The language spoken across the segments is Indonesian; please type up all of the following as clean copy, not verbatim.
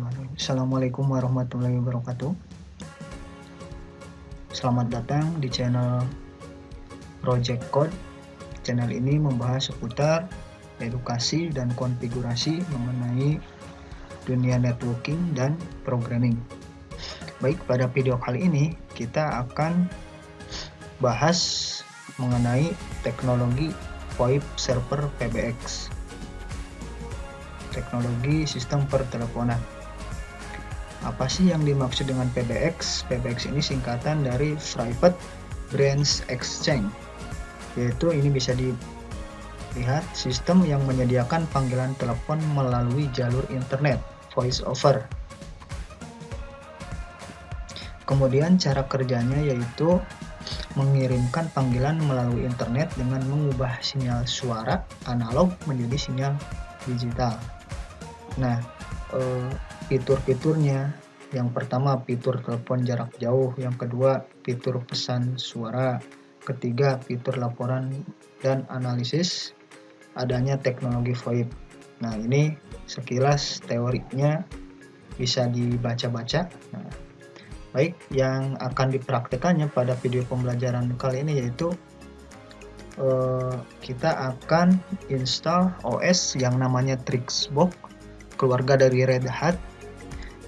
Bismillahirrahmanirrahim. Assalamualaikum warahmatullahi wabarakatuh. Selamat datang di channel Project Code. Channel ini membahas seputar edukasi dan konfigurasi mengenai dunia networking dan programming. Baik, pada video kali ini kita akan bahas mengenai teknologi VoIP server PBX. Teknologi sistem perteleponan. Apa sih yang dimaksud dengan PBX? PBX ini singkatan dari Private Branch Exchange, yaitu ini bisa dilihat sistem yang menyediakan panggilan telepon melalui jalur internet, voice over. Kemudian cara kerjanya yaitu mengirimkan panggilan melalui internet dengan mengubah sinyal suara analog menjadi sinyal digital. Nah, fitur-fiturnya, yang pertama fitur telepon jarak jauh, yang kedua fitur pesan suara, ketiga fitur laporan dan analisis adanya teknologi VoIP. Nah, ini sekilas teorinya bisa dibaca-baca. Nah, baik, yang akan dipraktekannya pada video pembelajaran kali ini yaitu kita akan install OS yang namanya Trixbox, keluarga dari Red Hat.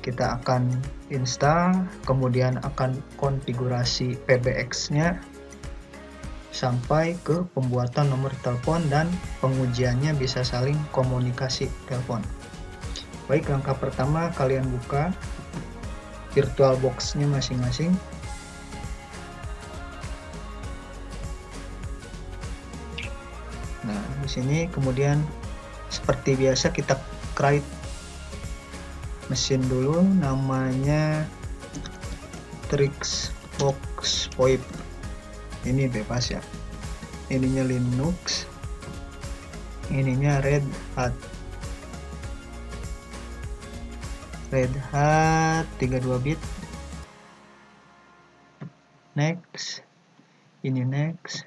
Kita akan install, kemudian akan konfigurasi PBX-nya sampai ke pembuatan nomor telepon dan pengujiannya bisa saling komunikasi telepon. Baik, langkah pertama kalian buka VirtualBox-nya masing-masing. Nah, di sini kemudian seperti biasa kita create mesin dulu, namanya Trixbox VoIP. Ini bebas ya. Ininya Linux, ininya Red Hat. Red Hat 32 bit. Next. Ini next.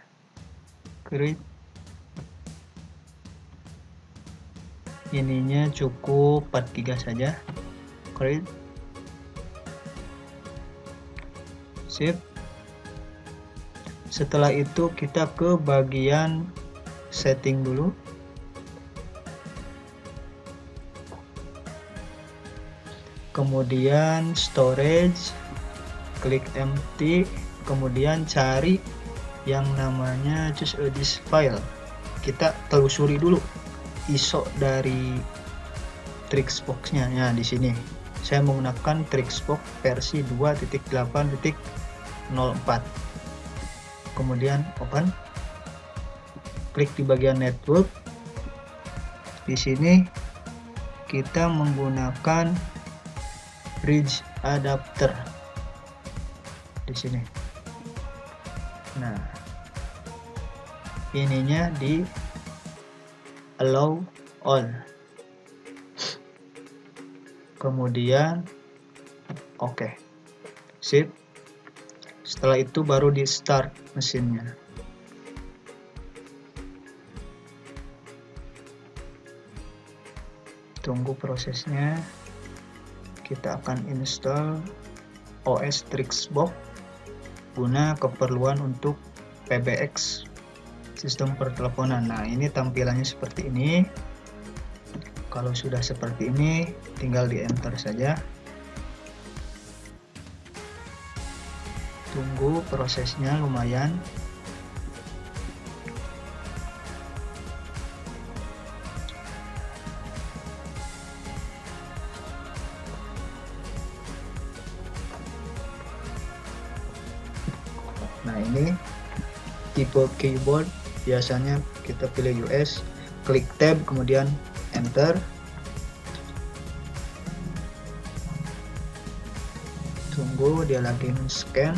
Create. Ininya cukup 43 saja. Create. Save. Setelah itu kita ke bagian setting dulu. Kemudian storage, klik empty, kemudian cari yang namanya choose a disk file. Kita telusuri dulu ISO dari Trixbox-nya. Nah, di sini saya menggunakan Trixbox versi 2.8.04. Kemudian open. Klik di bagian network. Di sini kita menggunakan bridge adapter. Di sini. Nah, ininya di allow all. Kemudian oke. Sip. Setelah itu baru di start mesinnya. Tunggu prosesnya. Kita akan install OS Trixbox guna keperluan untuk PBX sistem perteleponan. Nah, ini tampilannya seperti ini. Kalau sudah seperti ini, tinggal di enter saja. Tunggu prosesnya lumayan. Nah, ini tipe keyboard, biasanya kita pilih US, klik tab, kemudian enter. Tunggu dia lagi scan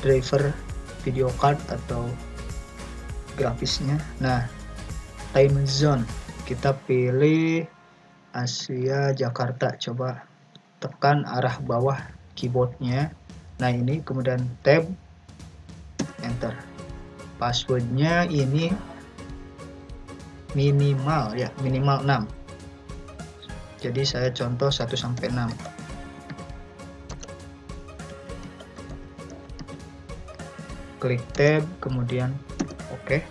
driver video card atau grafisnya. Nah, time zone kita pilih Asia Jakarta. Coba tekan arah bawah keyboardnya. Nah, ini kemudian tab, enter. Passwordnya ini minimal ya, minimal 6. Jadi saya contoh 1 sampai 6. Klik tab, kemudian oke.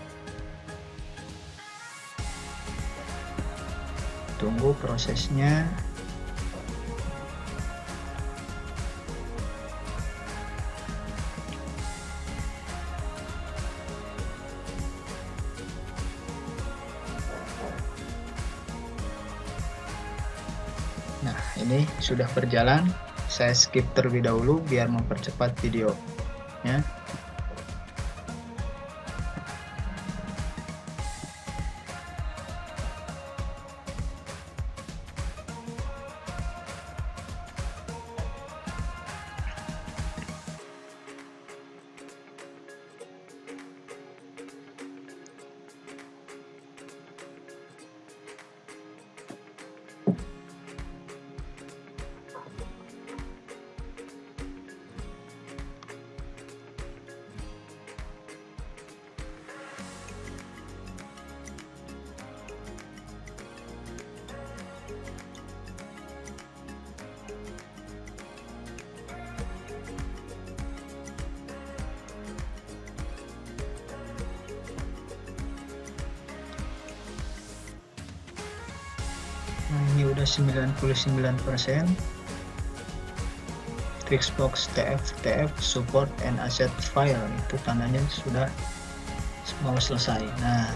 Tunggu prosesnya. Nah, ini sudah berjalan. Saya skip terlebih dahulu biar mempercepat videonya. Nah, ini udah 99%. Trixbox TF support and asset file, itu tandanya sudah mau selesai. Nah,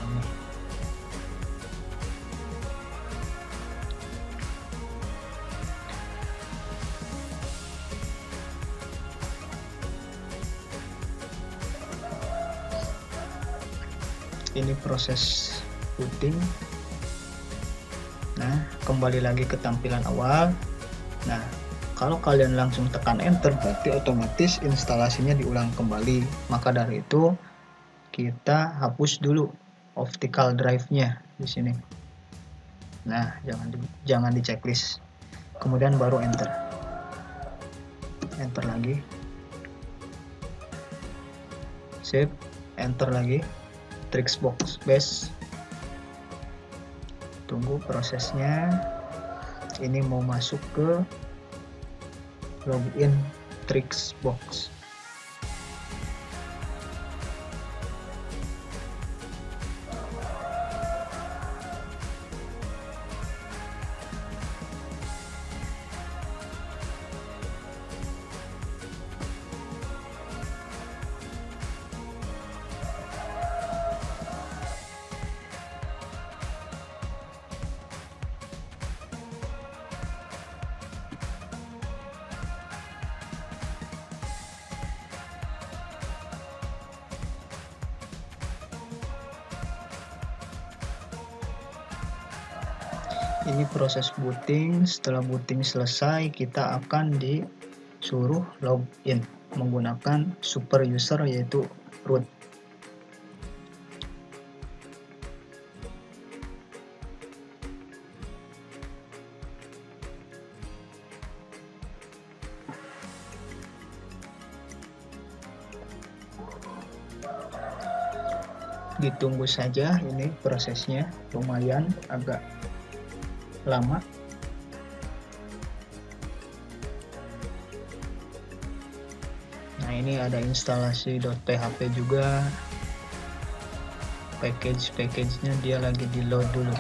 ini proses booting. Nah, kembali lagi ke tampilan awal. Nah, kalau kalian langsung tekan enter, berarti otomatis instalasinya diulang kembali. Maka dari itu, kita hapus dulu optical drive-nya di sini. Nah, jangan di checklist. Kemudian baru enter. Enter lagi. Save, enter lagi. Trixbox base. Tunggu prosesnya. Ini mau masuk ke login Trixbox. Ini proses booting. Setelah booting selesai, kita akan disuruh login menggunakan super user, yaitu root. Ditunggu saja, ini prosesnya lumayan agak lama. Nah, ini ada instalasi .php juga. Package-nya dia lagi di load dulu.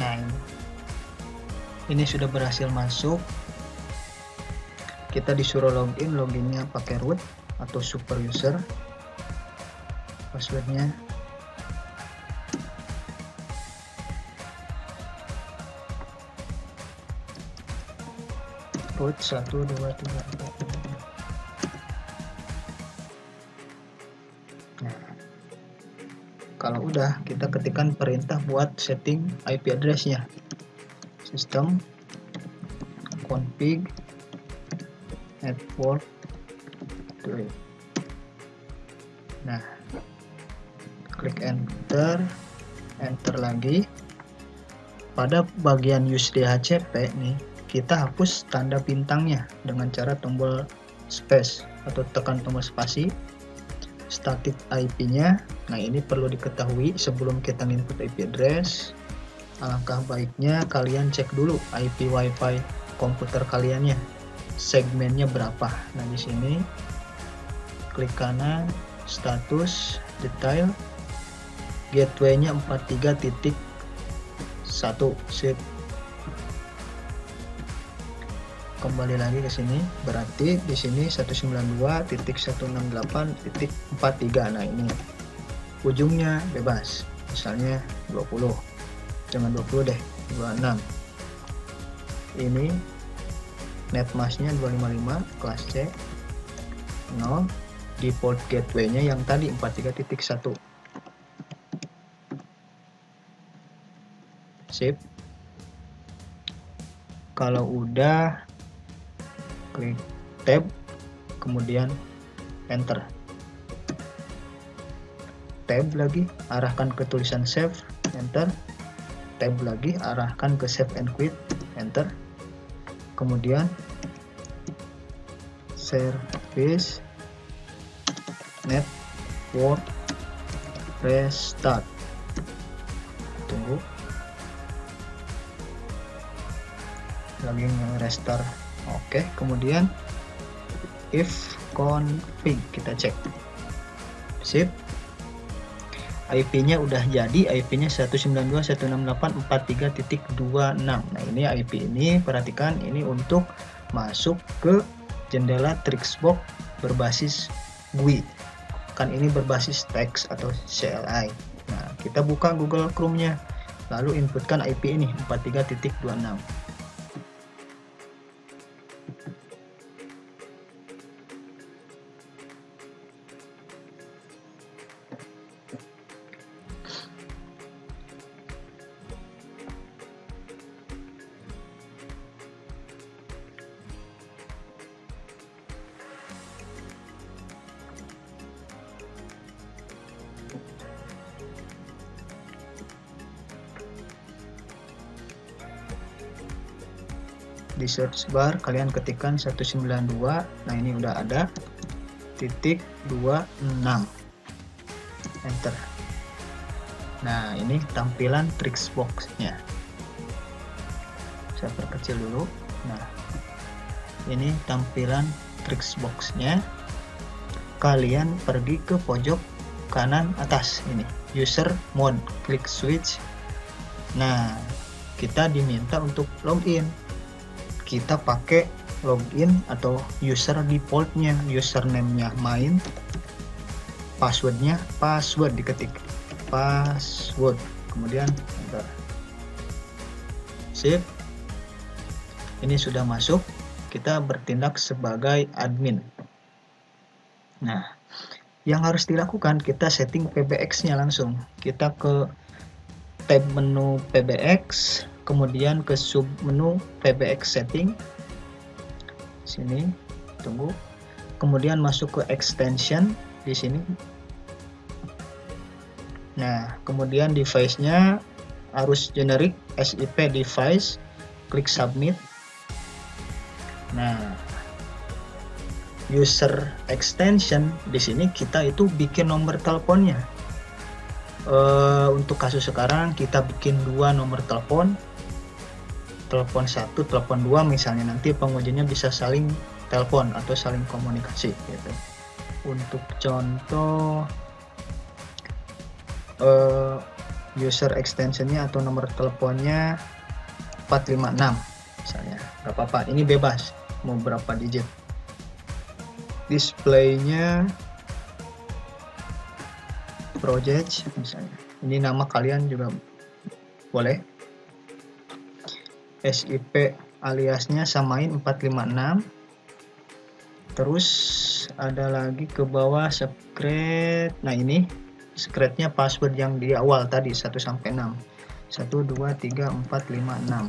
Nah, ini sudah berhasil masuk. Kita disuruh login, loginnya pakai root atau super user. Passwordnya root 1 2 3 4. Nah, kalau udah, kita ketikkan perintah buat setting IP address-nya. System config network 3. Nah, klik enter lagi. Pada bagian use DHCP nih, kita hapus tanda bintangnya dengan cara tombol space atau tekan tombol spasi. Static IP-nya, nah ini perlu diketahui sebelum kita input IP address. Alangkah baiknya kalian cek dulu IP WiFi komputer kaliannya, segmennya berapa. Nah, di sini klik kanan, status, detail, gateway-nya 43.1, sip. Kembali lagi ke sini, berarti di sini 192.168.43. Nah, ini ujungnya bebas, misalnya 20, jangan 20 deh, 26. Ini netmasknya 255, kelas C 0, default gateway-nya yang tadi 43.1. Sip. Kalau udah, klik tab, kemudian enter. Tab lagi, arahkan ke tulisan save, enter. Tab lagi, arahkan ke save and quit, enter. Kemudian service network restart. Tunggu lagi nge-restart. Oke, kemudian if config, kita cek. Sip. IP-nya udah jadi, IP-nya 192.168.43.26. Nah, ini IP ini, perhatikan, ini untuk masuk ke jendela Trixbox berbasis GUI. Kan ini berbasis teks atau CLI. Nah, kita buka Google Chrome-nya, lalu inputkan IP ini 43.26. Di search bar kalian ketikkan 192. Nah, ini udah ada .26, enter. Nah, ini tampilan Trixbox-nya. Saya perkecil dulu. Nah, ini tampilan Trixbox-nya. Kalian pergi ke pojok kanan atas ini, user mode, klik switch. Nah, kita diminta untuk login. Kita pakai login atau user defaultnya, username-nya main, passwordnya password, diketik password, kemudian enter. Sip. Ini sudah masuk, kita bertindak sebagai admin. Nah, yang harus dilakukan, kita setting PBX-nya langsung. Kita ke tab menu PBX, kemudian ke sub menu PBX setting. Sini, tunggu. Kemudian masuk ke extension di sini. Nah, kemudian device-nya harus generic SIP device, klik submit. Nah, user extension di sini kita itu bikin nomor teleponnya. Untuk kasus sekarang kita bikin 2 nomor telepon 1, telepon 2, misalnya nanti pengujinya bisa saling telepon atau saling komunikasi gitu. Untuk contoh user extensionnya atau nomor teleponnya 456 misalnya, nggak apa-apa, ini bebas mau berapa digit. Displaynya project misalnya, ini nama kalian juga boleh. SIP aliasnya samain 456. Terus ada lagi ke bawah secret. Nah ini secretnya password yang di awal tadi 1 sampai 6. 1 2 3 4 5 6.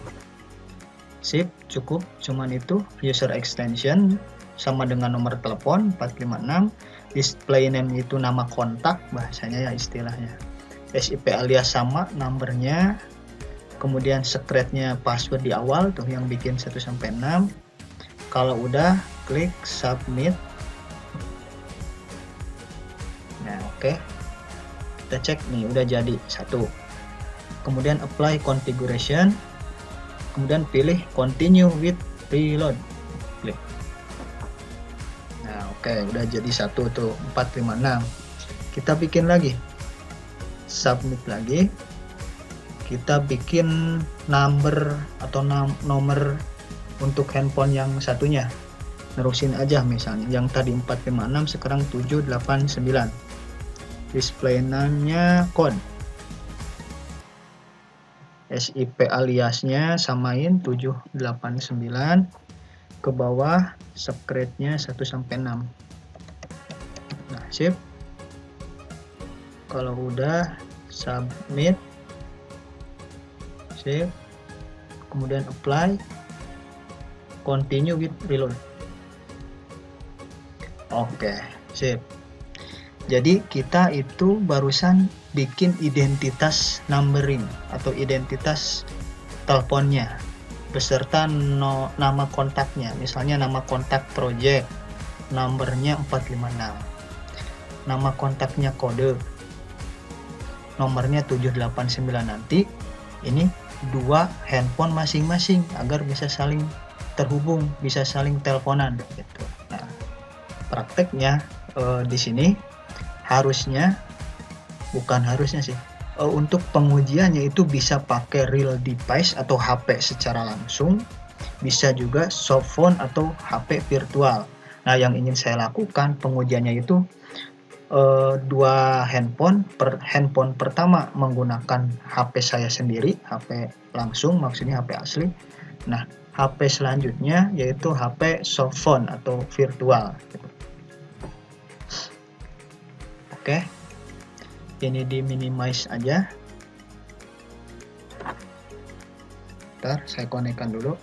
Sip, cukup cuman itu. User extension sama dengan nomor telepon 456. Display name itu nama kontak bahasanya ya istilahnya. SIP alias sama numbernya. Kemudian secretnya password di awal tuh yang bikin 1 sampai 6. Kalau udah klik submit. Nah oke, kita cek nih udah jadi 1. Kemudian apply configuration, kemudian pilih continue with reload, klik. Nah oke, udah jadi 1 tuh 456. Kita bikin lagi, submit lagi, kita bikin number atau nomor untuk handphone yang satunya, nerusin aja misalnya yang tadi 456 sekarang 789. Display name-nya code, SIP aliasnya samain 789, ke bawah secretnya 1 sampai 6. Nah sip, kalau udah submit, sip, kemudian apply, continue with reload. Oke, sip. Jadi kita itu barusan bikin identitas numbering atau identitas teleponnya beserta nama kontaknya. Misalnya nama kontak project, nomornya 456. Nama kontaknya kode, nomornya 789. Nanti ini 2 handphone masing-masing agar bisa saling terhubung, bisa saling teleponan gitu. Nah, prakteknya di sini harusnya, bukan harusnya sih, untuk pengujiannya itu bisa pakai real device atau HP secara langsung, bisa juga softphone atau HP virtual. Nah yang ingin saya lakukan pengujiannya itu 2 handphone. Handphone pertama menggunakan HP saya sendiri, HP langsung maksudnya HP asli. Nah HP selanjutnya yaitu HP softphone atau virtual. Oke, ini di minimize aja. Bentar, saya konekkan dulu.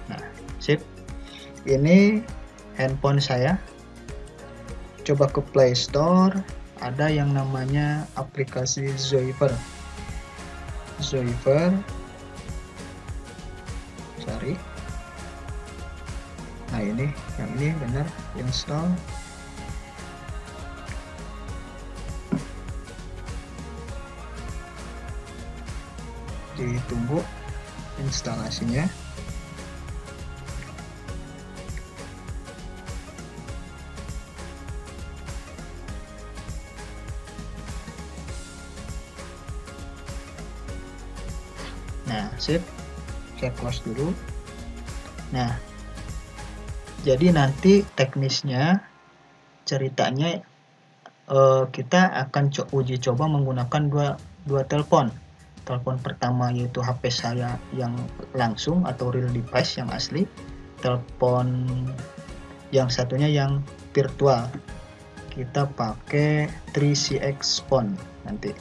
Nah, sip. Ini handphone saya. Coba ke Play Store, ada yang namanya aplikasi Zoiver. Cari. Nah ini, yang ini benar, install. Ditunggu instalasinya. Nah, sip. Saya close dulu. Nah, jadi nanti teknisnya, ceritanya kita akan uji coba menggunakan dua telepon. Telepon pertama yaitu HP saya yang langsung atau real device yang asli. Telepon yang satunya yang virtual. Kita pakai 3CX phone nanti.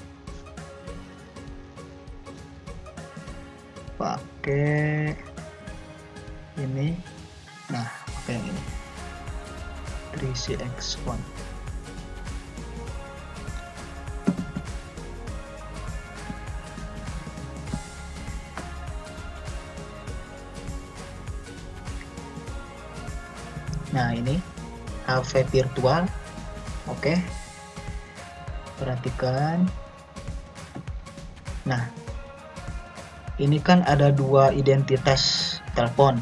Pakai ini. Nah, pakai yang ini. 3CX phone. Nah ini HP virtual. Oke, perhatikan. Nah ini kan ada 2 identitas telepon.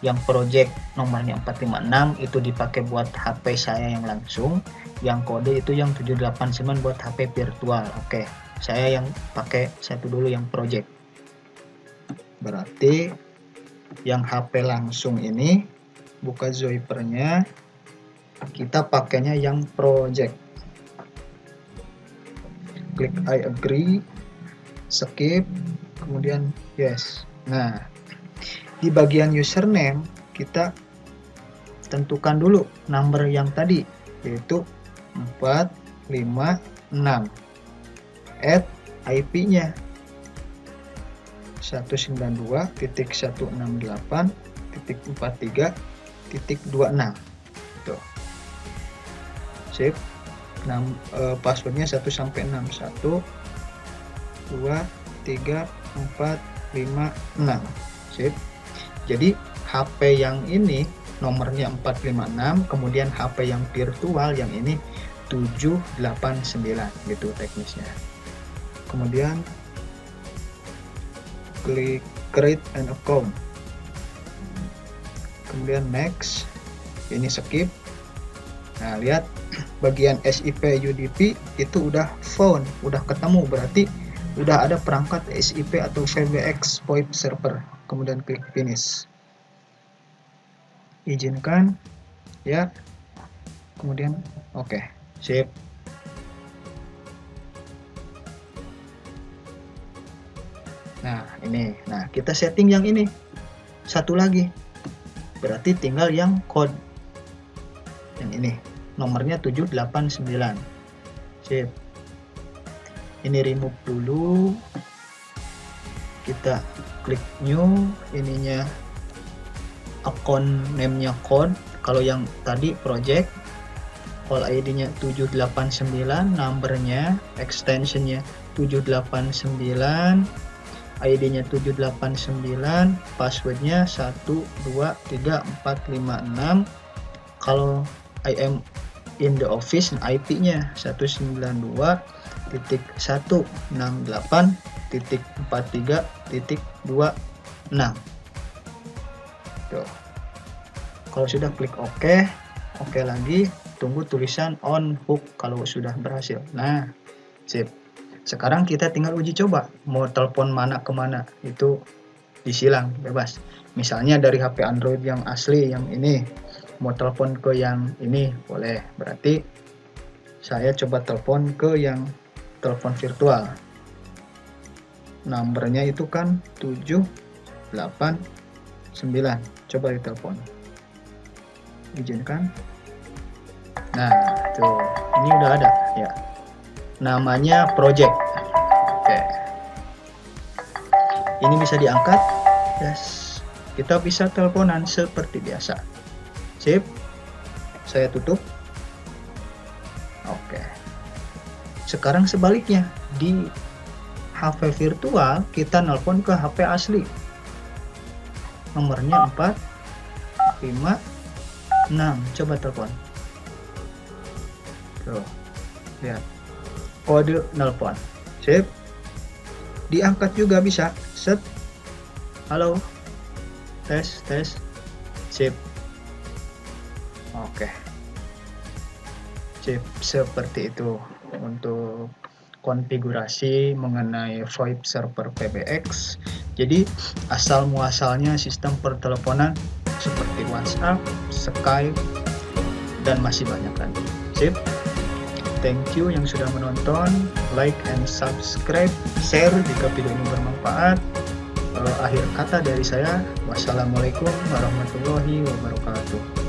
Yang project nomornya 456 itu dipakai buat HP saya yang langsung. Yang kode itu yang 789 buat HP virtual. Oke, saya yang pakai satu dulu yang project. Berarti yang HP langsung ini, buka Zoipernya, kita pakainya yang project. Klik I agree, skip, kemudian yes. Nah, di bagian username kita tentukan dulu number yang tadi, yaitu 456. Add IP-nya 192.168.43.26. Tuh. Sip. Passwordnya 1 sampai 6. 1 2 3 4 5 6. Sip. Jadi HP yang ini nomornya 456, kemudian HP yang virtual yang ini 789, gitu teknisnya. Kemudian klik create an account, kemudian next, ini skip. Nah, lihat bagian SIP UDP itu udah found, udah ketemu, berarti udah ada perangkat SIP atau PBX VoIP server. Kemudian klik finish, izinkan ya, kemudian oke, sip. Nah, ini. Nah, kita setting yang ini. Satu lagi. Berarti tinggal yang code. Yang ini. Nomornya 789. Sip. Ini remove dulu. Kita klik new. Ininya account name-nya code. Kalau yang tadi project. Call ID-nya 789. Numbernya, extension-nya 789. ID-nya 789, passwordnya 1234556. Kalau I am in the office, IP-nya 192.168.43.26. Tuh. Kalau sudah klik OK, OK lagi, tunggu tulisan on hook kalau sudah berhasil. Nah, sip. Sekarang kita tinggal uji coba, mau telepon mana ke mana, itu disilang, bebas. Misalnya dari HP Android yang asli, yang ini, mau telepon ke yang ini, boleh. Berarti saya coba telepon ke yang telepon virtual. Nomornya itu kan 789. Coba ditelepon. Izinkan. Nah, tuh, ini udah ada, ya. Namanya project. Oke. Ini bisa diangkat. Yes. Kita bisa teleponan seperti biasa. Sip. Saya tutup. Oke. Sekarang sebaliknya, di HP virtual kita nelpon ke HP asli. Nomornya 456. Coba telepon. Tuh. Lihat. Kode nelpon. Sip. Diangkat juga bisa. Set. Halo. Tes. Sip. Oke. Sip. Seperti itu untuk konfigurasi mengenai VoIP server PBX. Jadi asal muasalnya sistem perteleponan seperti WhatsApp, Skype, dan masih banyak lagi. Sip. Thank you yang sudah menonton, like and subscribe, share jika video ini bermanfaat. Akhir kata dari saya, wassalamualaikum warahmatullahi wabarakatuh.